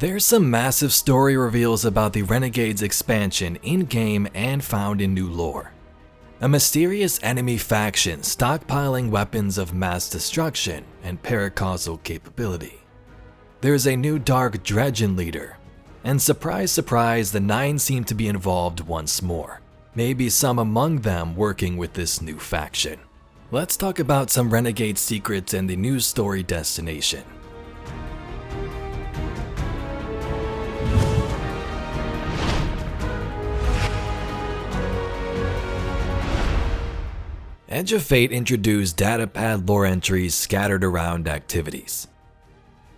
There's some massive story reveals about the Renegades expansion in-game and found in new lore. A mysterious enemy faction stockpiling weapons of mass destruction and paracausal capability. There's a new dark Dredgen leader, and surprise surprise, the 9 seem to be involved once more. Maybe some among them working with this new faction. Let's talk about some Renegade secrets and the new story destination. Edge of Fate introduced datapad lore entries scattered around activities.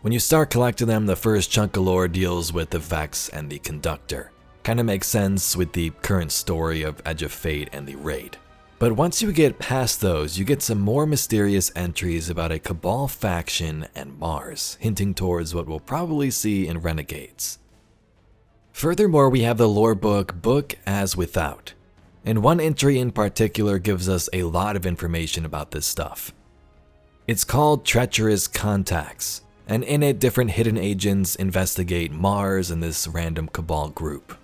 When you start collecting them, the first chunk of lore deals with the Vex and the Conductor. Kinda makes sense with the current story of Edge of Fate and the Raid. But once you get past those, you get some more mysterious entries about a Cabal faction and Mars, hinting towards what we'll probably see in Renegades. Furthermore, we have the lore book As Without. And one entry in particular gives us a lot of information about this stuff. It's called Treacherous Contacts, and in it different hidden agents investigate Mars and this random Cabal group.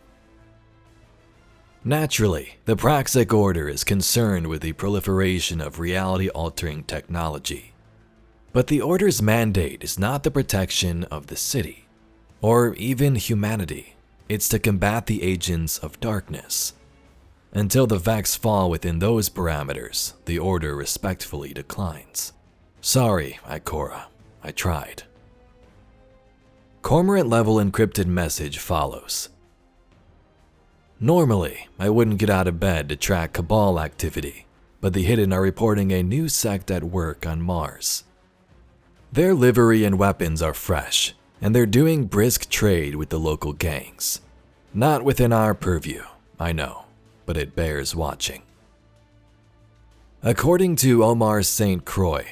Naturally, the Praxic Order is concerned with the proliferation of reality-altering technology. But the Order's mandate is not the protection of the city, or even humanity. It's to combat the agents of darkness. Until the Vex fall within those parameters, the Order respectfully declines. Sorry, Ikora, I tried. Cormorant-level encrypted message follows. Normally, I wouldn't get out of bed to track Cabal activity, but the Hidden are reporting a new sect at work on Mars. Their livery and weapons are fresh, and they're doing brisk trade with the local gangs. Not within our purview, I know, but it bears watching. According to Omar St. Croix,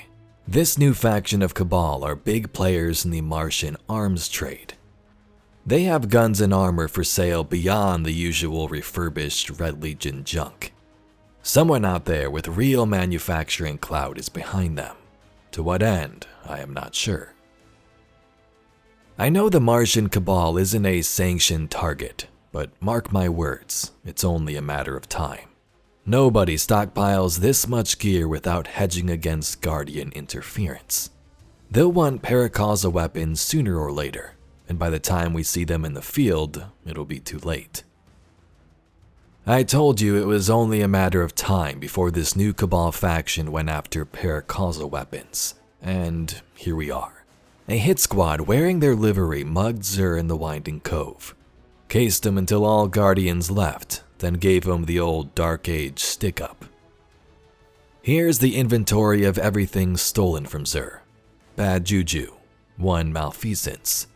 this new faction of Cabal are big players in the Martian arms trade. They have guns and armor for sale beyond the usual refurbished Red Legion junk. Someone out there with real manufacturing clout is behind them. To what end, I am not sure. I know the Martian Cabal isn't a sanctioned target, but mark my words, it's only a matter of time. Nobody stockpiles this much gear without hedging against Guardian interference. They'll want paracausal weapons sooner or later, and by the time we see them in the field, it'll be too late. I told you it was only a matter of time before this new Cabal faction went after paracausal weapons, and here we are. A hit squad wearing their livery mugged Xur in the Winding Cove. Cased him until all Guardians left, then gave him the old Dark Age stick-up. Here's the inventory of everything stolen from Xur. Bad juju, 1 malfeasance,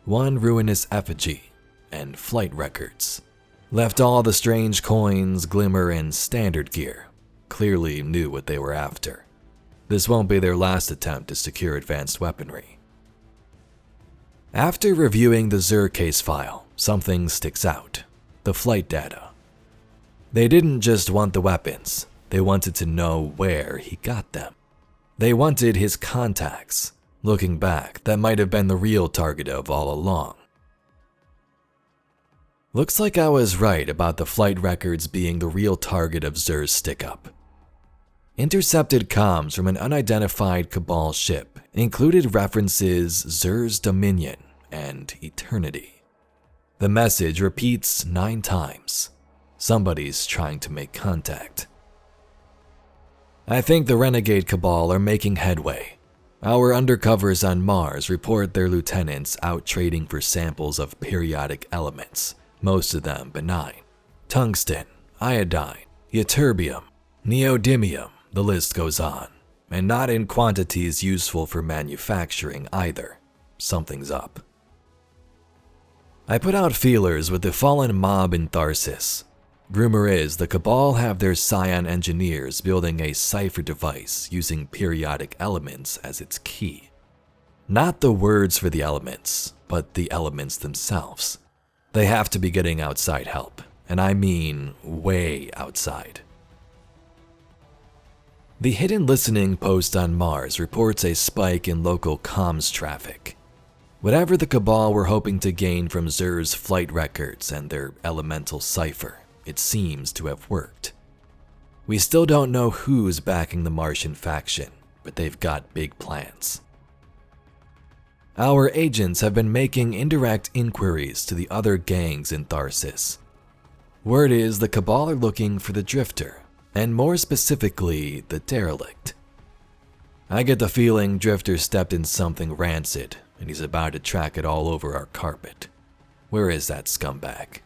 1 ruinous effigy, and flight records. Left all the strange coins, glimmer, and standard gear. Clearly knew what they were after. This won't be their last attempt to secure advanced weaponry. After reviewing the Xur case file, something sticks out: the flight data. They didn't just want the weapons, they wanted to know where he got them. They wanted his contacts. Looking back, that might have been the real target of all along. Looks like I was right about the flight records being the real target of Xur's stick-up. Intercepted comms from an unidentified Cabal ship included references Xur's Dominion and Eternity. The message repeats 9 times. Somebody's trying to make contact. I think the Renegade Cabal are making headway. Our undercovers on Mars report their lieutenants out trading for samples of periodic elements, most of them benign. Tungsten, iodine, ytterbium, neodymium, the list goes on. And not in quantities useful for manufacturing either. Something's up. I put out feelers with the fallen mob in Tharsis. Rumor is the Cabal have their Scion engineers building a cipher device using periodic elements as its key. Not the words for the elements, but the elements themselves. They have to be getting outside help, and I mean way outside. The Hidden Listening post on Mars reports a spike in local comms traffic. Whatever the Cabal were hoping to gain from Xur's flight records and their elemental cipher, it seems to have worked. We still don't know who's backing the Martian faction, but they've got big plans. Our agents have been making indirect inquiries to the other gangs in Tharsis. Word is the Cabal are looking for the Drifter, and more specifically, the Derelict. I get the feeling Drifter stepped in something rancid, and he's about to track it all over our carpet. Where is that scumbag?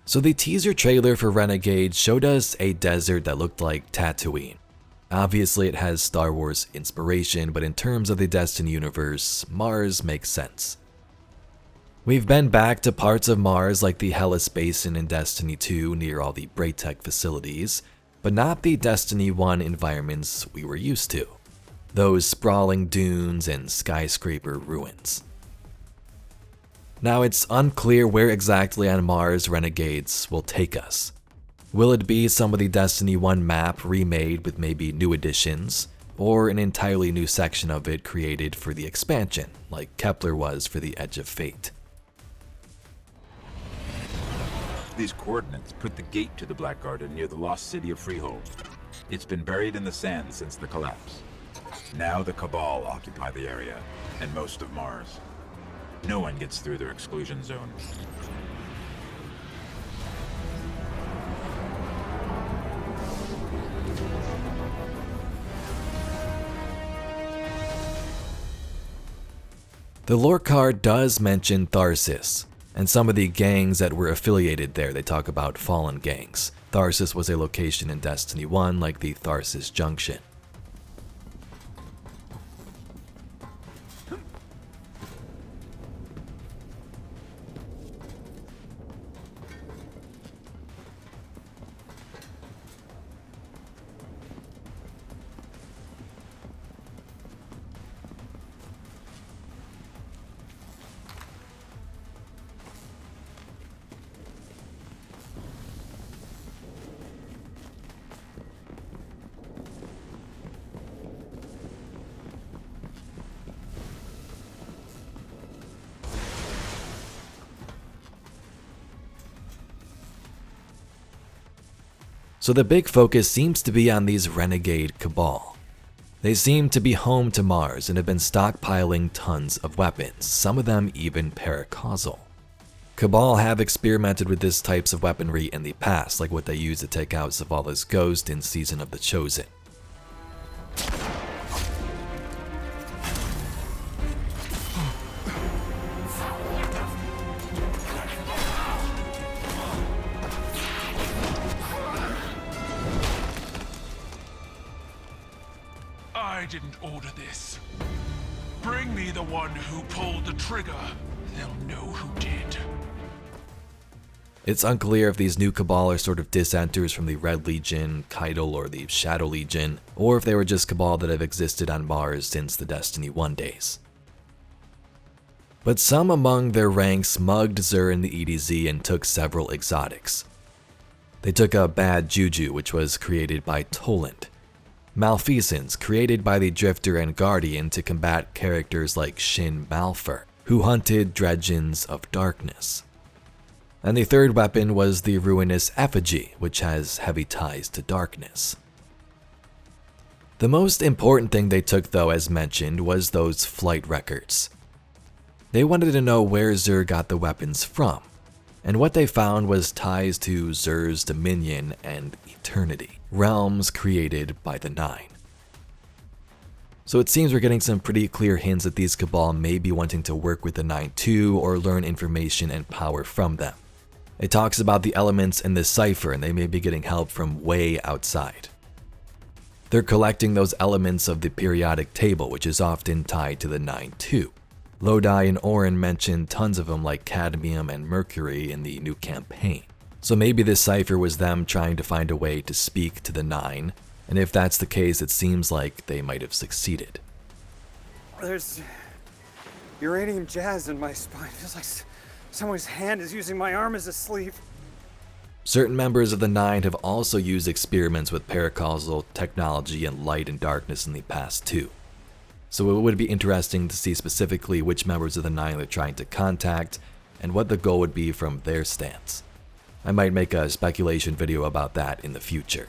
So the teaser trailer for Renegades showed us a desert that looked like Tatooine. Obviously it has Star Wars inspiration, but in terms of the Destiny universe, Mars makes sense. We've been back to parts of Mars like the Hellas Basin in Destiny 2 near all the Braytech facilities, but not the Destiny 1 environments we were used to. Those sprawling dunes and skyscraper ruins. Now it's unclear where exactly on Mars Renegades will take us. Will it be some of the Destiny 1 map remade with maybe new additions, or an entirely new section of it created for the expansion, like Kepler was for the Edge of Fate? These coordinates put the gate to the Black Garden near the lost city of Freehold. It's been buried in the sand since the collapse. Now the Cabal occupy the area, and most of Mars. No one gets through their exclusion zone. The lore card does mention Tharsis, and some of the gangs that were affiliated there. They talk about fallen gangs. Tharsis was a location in Destiny 1 like the Tharsis Junction. So the big focus seems to be on these Renegade Cabal. They seem to be home to Mars and have been stockpiling tons of weapons, some of them even paracausal. Cabal have experimented with this types of weaponry in the past, like what they used to take out Zavala's ghost in Season of the Chosen. I didn't order this. Bring me the one who pulled the trigger. They'll know who did. It's unclear if these new Cabal are sort of dissenters from the Red Legion, Keitel, or the Shadow Legion, or if they were just Cabal that have existed on Mars since the Destiny 1 days. But some among their ranks mugged Xur and the EDZ and took several exotics. They took a bad juju, which was created by Toland. Malfeasance, created by the Drifter and Guardian to combat characters like Shin Malphur, who hunted Dredgens of Darkness. And the third weapon was the ruinous effigy, which has heavy ties to darkness. The most important thing they took, though, as mentioned, was those flight records. They wanted to know where Xur got the weapons from, and what they found was ties to Xur's dominion and eternity, realms created by the Nine. So it seems we're getting some pretty clear hints that these Cabal may be wanting to work with the Nine too, or learn information and power from them. It talks about the elements in this cipher, and they may be getting help from way outside. They're collecting those elements of the periodic table, which is often tied to the Nine too. Lodi and Orin mentioned tons of them like cadmium and mercury in the new campaign. So maybe this cipher was them trying to find a way to speak to the Nine, and if that's the case, it seems like they might have succeeded. There's uranium jazz in my spine. It feels like someone's hand is using my arm as a sleeve. Certain members of the Nine have also used experiments with paracausal technology and light and darkness in the past too. So it would be interesting to see specifically which members of the Nine they're trying to contact and what the goal would be from their stance. I might make a speculation video about that in the future.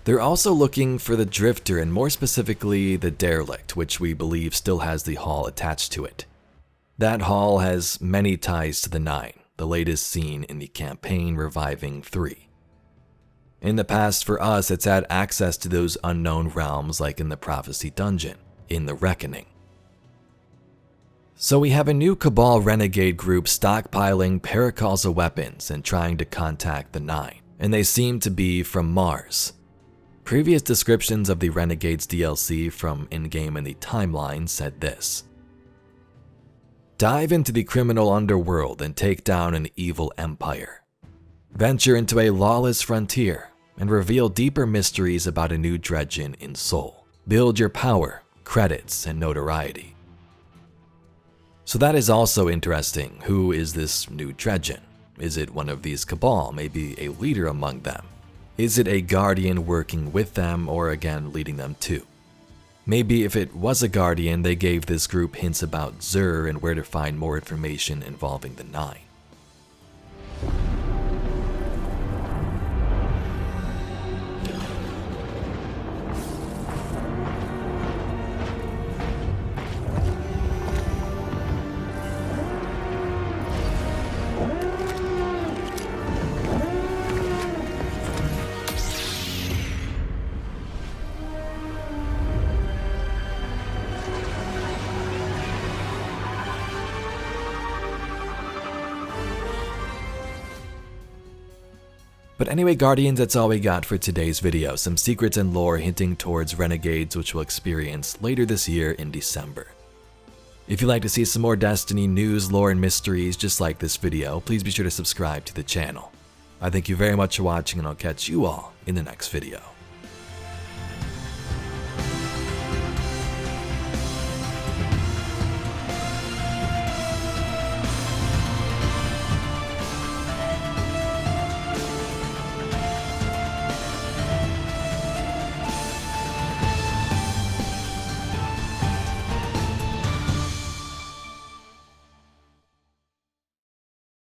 They're also looking for the Drifter, and more specifically the Derelict, which we believe still has the hull attached to it. That hull has many ties to the Nine, the latest seen in the campaign Reviving 3. In the past, for us, it's had access to those unknown realms like in the Prophecy Dungeon, in the Reckoning. So we have a new Cabal renegade group stockpiling Paracalza weapons and trying to contact the Nine, and they seem to be from Mars. Previous descriptions of the Renegades DLC from in-game in the timeline said this: dive into the criminal underworld and take down an evil empire. Venture into a lawless frontier and reveal deeper mysteries about a new Dredgen in Seoul. Build your power, credits, and notoriety. So that is also interesting. Who is this new Dredgen? Is it one of these Cabal, maybe a leader among them? Is it a Guardian working with them, or again leading them too? Maybe if it was a Guardian, they gave this group hints about Zur and where to find more information involving the Nine. But anyway, Guardians, that's all we got for today's video. Some secrets and lore hinting towards Renegades, which we'll experience later this year in December. If you'd like to see some more Destiny news, lore, and mysteries just like this video, please be sure to subscribe to the channel. I thank you very much for watching, and I'll catch you all in the next video.